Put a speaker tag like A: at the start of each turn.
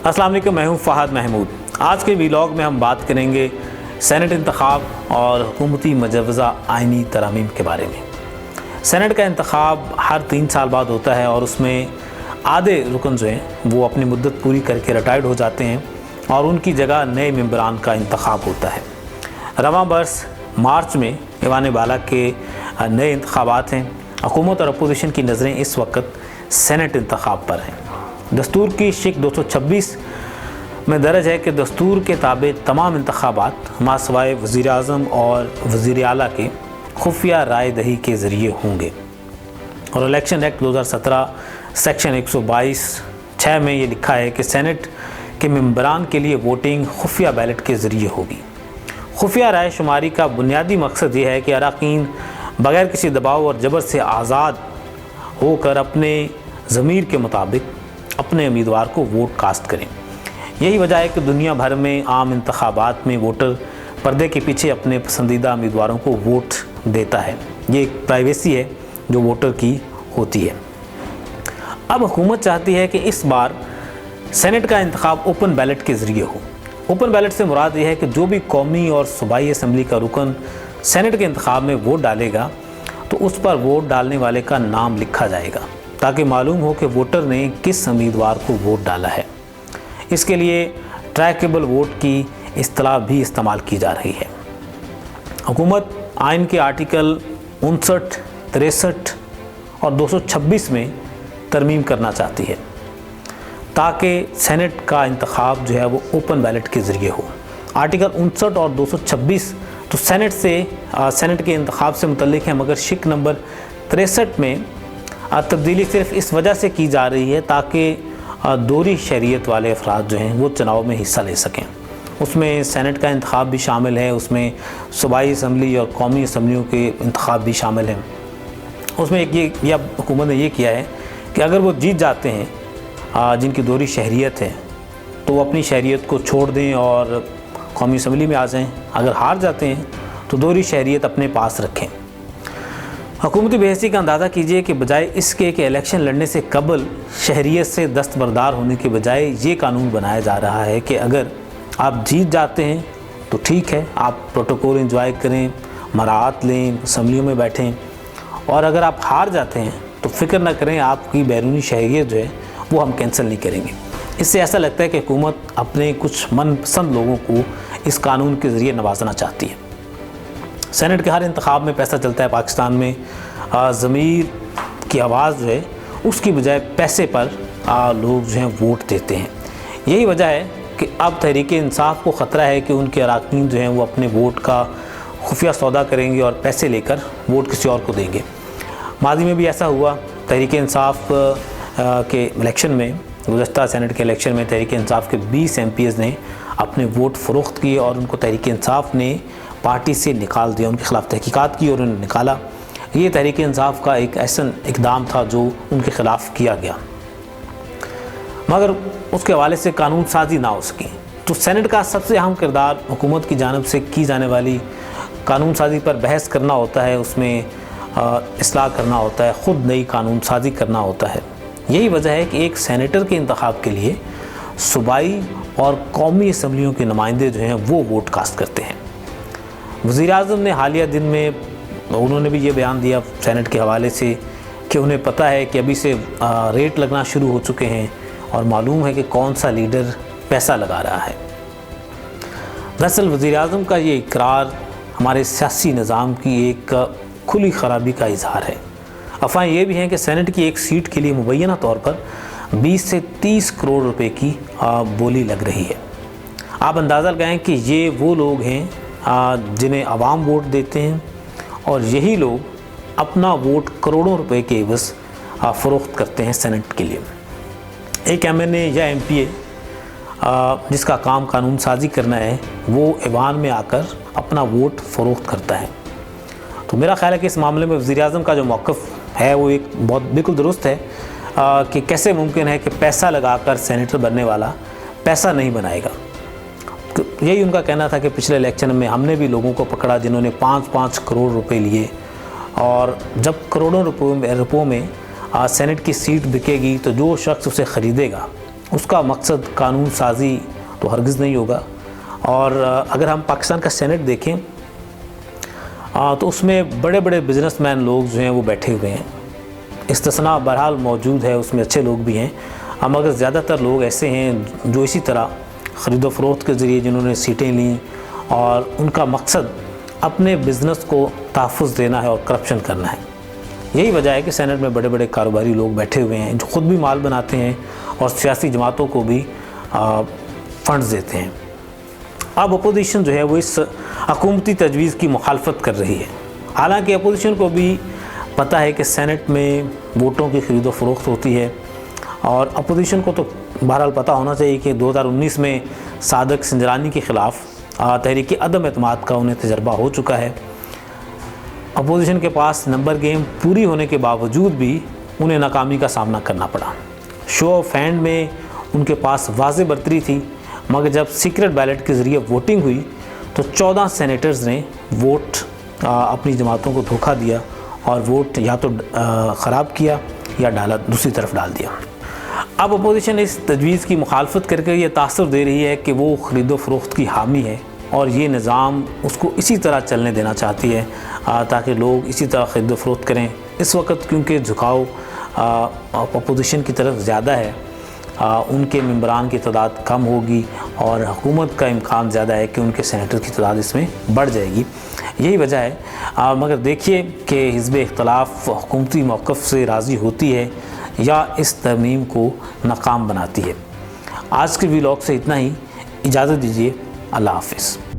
A: अस्सलाम वालेकुम, मैं हूं फ़हद महमूद। आज के व्लॉग में हम बात करेंगे सेनेट इंतखाब और हुकूमती मजवज़ा आइनी तरमीम के बारे में। सेनेट का इंतखाब हर 3 साल बाद होता है और उसमें आधे रुकन जो हैं वो अपनी मुद्दत पूरी करके रिटायर्ड हो जाते हैं और उनकी जगह नए मेंबरान का इंतखाब होता है। रवां बरस मार्च में ईवान बाला के नए इंतखाबात हैं। हुकूमत और अपोजिशन की नज़रें इस वक्त सेनेट इंतखाब पर हैं। दस्तूर की शिक 226 में दर्ज है कि दस्तूर के ताबे तमाम इंतखाबात मासवाए वज़ीर आज़म और वज़ीर आला के खुफिया राय दही के ज़रिए होंगे। और इलेक्शन एक्ट 2017 सेक्शन 122(6) में ये लिखा है कि सेनेट के मेंबरान के लिए वोटिंग खुफिया बैलेट के ज़रिए होगी। खुफिया राय शुमारी का बुनियादी मकसद ये है कि अरकान बग़ैर किसी दबाव और जबर से आज़ाद होकर अपने ज़मीर के मुताबिक अपने उम्मीदवार को वोट कास्ट करें। यही वजह है कि दुनिया भर में आम इंतखाबात में वोटर पर्दे के पीछे अपने पसंदीदा उम्मीदवारों को वोट देता है। ये एक प्राइवेसी है जो वोटर की होती है। अब हुकूमत चाहती है कि इस बार सेनेट का इंतखाब ओपन बैलेट के ज़रिए हो। ओपन बैलेट से मुराद ये है कि जो भी कौमी और सूबाई असम्बली का रुकन सेनेट के इंतखाब में वोट डालेगा तो उस पर वोट डालने वाले का नाम लिखा जाएगा ताकि मालूम हो कि वोटर ने किस उम्मीदवार को वोट डाला है। इसके लिए ट्रैकेबल वोट की इस्तिलाह भी इस्तेमाल की जा रही है। हुकूमत आइन के आर्टिकल 59, 63 और 226 में तरमीम करना चाहती है ताकि सेनेट का इंतखाब जो है वो ओपन बैलेट के ज़रिए हो। आर्टिकल 59 और 226 तो सेनेट के इंतखाब से मुतल्लिक है, मगर शिक नंबर 63 में तब्दीली सिर्फ इस वजह से की जा रही है ताकि दोहरी शरीयत वाले अफराद जो हैं वो चुनाव में हिस्सा ले सकें। उसमें सेनेट का इंतखाब भी शामिल है, उसमें सूबाई असम्बली और कौमी असम्बलियों के इंतखाब भी शामिल हैं। उसमें एक हुकूमत ने ये किया है कि अगर वो जीत जाते हैं जिनकी दोहरी शहरियत है तो वो अपनी शहरियत को छोड़ दें और कौमी असम्बली में आ जाएं। अगर हार जाते हैं तो दोहरी शहरियत अपने पास रखें। हुकूमती बेहसी का अंदाज़ा कीजिए कि बजाय इसके कि इलेक्शन लड़ने से कबल शहरियत से दस्तबरदार होने के बजाय ये कानून बनाया जा रहा है कि अगर आप जीत जाते हैं तो ठीक है, आप प्रोटोकॉल एंजॉय करें, मराहत लें, असम्बलियों में बैठें, और अगर आप हार जाते हैं तो फ़िक्र न करें, आपकी बैरूनी शहरियत जो है वो हम कैंसिल नहीं करेंगे। इससे ऐसा लगता है कि हुकूमत अपने कुछ मनपसंद लोगों को इस कानून के ज़रिए नवाजना चाहती है। सेनेट के हर इंतखाब में पैसा चलता है पाकिस्तान में। ज़मीर की आवाज़ जो है उसकी बजाय पैसे पर लोग जो हैं वोट देते हैं। यही वजह है कि अब तहरीक इंसाफ को ख़तरा है कि उनके अरकान जो हैं वो अपने वोट का खुफिया सौदा करेंगे और पैसे लेकर वोट किसी और को देंगे। माजी में भी ऐसा हुआ। तहरीक इंसाफ के इलेक्शन में, गुज़श्ता सेनेट के इलेक्शन में तहरीक इंसाफ के 20 MPs ने अपने वोट फ़रोख्त किए और उनको तहरीक इंसाफ ने पार्टी से निकाल दिया। उनके ख़िलाफ़ तहकीकात की और उन्हें निकाला। ये तहरीक इंसाफ का एक ऐसा इक़दाम था जो उनके ख़िलाफ़ किया गया, मगर उसके हवाले से कानून साजी ना हो सकी। तो सेनेट का सबसे अहम किरदार हुकूमत की जानिब से की जाने वाली कानून साजी पर बहस करना होता है, उसमें इस्लाह करना होता है, ख़ुद नई कानून साजी करना होता है। यही वजह है कि एक सेनेटर के इंतखाब के लिए सूबाई और कौमी असम्बलियों के नुमाइंदे जो हैं वो वोट कास्ट करते हैं। वज़ीर आज़म ने हालिया दिन में उन्होंने भी ये बयान दिया सेनेट के हवाले से कि उन्हें पता है कि अभी से रेट लगना शुरू हो चुके हैं और मालूम है कि कौन सा लीडर पैसा लगा रहा है। दरअसल वज़ीर आज़म का ये इकरार हमारे सियासी निज़ाम की एक खुली ख़राबी का इजहार है। अफवाहें ये भी हैं कि सेनेट की एक सीट के लिए मुबैना तौर पर 20 से 30 करोड़ रुपए की बोली लग रही है। आप अंदाज़ा लगाएं कि ये वो लोग हैं जिन्हें आवाम वोट देते हैं और यही लोग अपना वोट करोड़ों रुपए के एवज़ फ़रोख्त करते हैं सेनेट के लिए। एक MNA या MPA जिसका काम कानून साजी करना है वो ऐवान में आकर अपना वोट फ़रोख्त करता है। तो मेरा ख़्याल है कि इस मामले में वज़ीर आज़म का जो मौक़िफ़ है वो एक बहुत बिल्कुल दुरुस्त है कि कैसे मुमकिन है कि पैसा लगाकर सेनेटर बनने वाला पैसा नहीं बनाएगा। तो यही उनका कहना था कि पिछले इलेक्शन में हमने भी लोगों को पकड़ा जिन्होंने 5-5 करोड़ रुपए लिए, और जब करोड़ों रुपयों में सेनेट की सीट बिकेगी तो जो शख्स उसे ख़रीदेगा उसका मकसद कानून साजी तो हरगिज़ नहीं होगा। और अगर हम पाकिस्तान का सेनेट देखें तो उसमें बड़े बड़े बिजनेसमैन लोग जो हैं वो बैठे हुए हैं। इस्तिस्ना बहरहाल मौजूद है, उसमें अच्छे लोग भी हैं, मगर ज़्यादातर लोग ऐसे हैं जो इसी तरह ख़रीदो फ़रोख्त के ज़रिए जिन्होंने सीटें लीं और उनका मकसद अपने बिज़नेस को तहफ़्फ़ुज़ देना है और करप्शन करना है। यही वजह है कि सेनेट में बड़े बड़े कारोबारी लोग बैठे हुए हैं जो ख़ुद भी माल बनाते हैं और सियासी जमातों को भी फ़ंड्स देते हैं। अब अपोजिशन जो है वो इस हुकूमती तजवीज़ की मुखालफत कर रही है। हालांकि अपोजिशन को भी पता है कि सेनेट में वोटों की ख़रीदो फ़रोख्त होती है और अपोजिशन को तो बहरहाल पता होना चाहिए कि 2019 में सादक सिंजरानी के ख़िलाफ़ तहरीक अदम एतमाद का उन्हें तजर्बा हो चुका है। अपोजिशन के पास नंबर गेम पूरी होने के बावजूद भी उन्हें नाकामी का सामना करना पड़ा। शो ऑफ हैंड में उनके पास वाज़ेह बरतरी थी, मगर जब सीक्रेट बैलेट के ज़रिए वोटिंग हुई तो 14 सेनेटर्स ने वोट अपनी जमातों को धोखा दिया और वोट या तो ख़राब किया या डाला दूसरी तरफ डाल दिया। अब अपोजिशन इस तजवीज़ की मुखालफत करके ये तासुर दे रही है कि वो ख़रीदो फ़रोख्त की हामी है और ये निज़ाम उसको इसी तरह चलने देना चाहती है ताकि लोग इसी तरह ख़रीदो फ़रोख्त करें। इस वक्त क्योंकि झुकाव अपोजिशन की तरफ ज़्यादा है, उनके मेंबरान की तादाद कम होगी और हुकूमत का इम्कान ज़्यादा है कि उनके सेनेटर की तादाद इसमें बढ़ जाएगी। यही वजह है। मगर देखिए कि हिज़्ब इख्तिलाफ़ हुकूमती मौक़िफ़ से राज़ी होती है या इस तरमीम को नाकाम बनाती है। आज के व्लॉग से इतना ही, इजाज़त दीजिए, अल्लाह हाफ़िज़।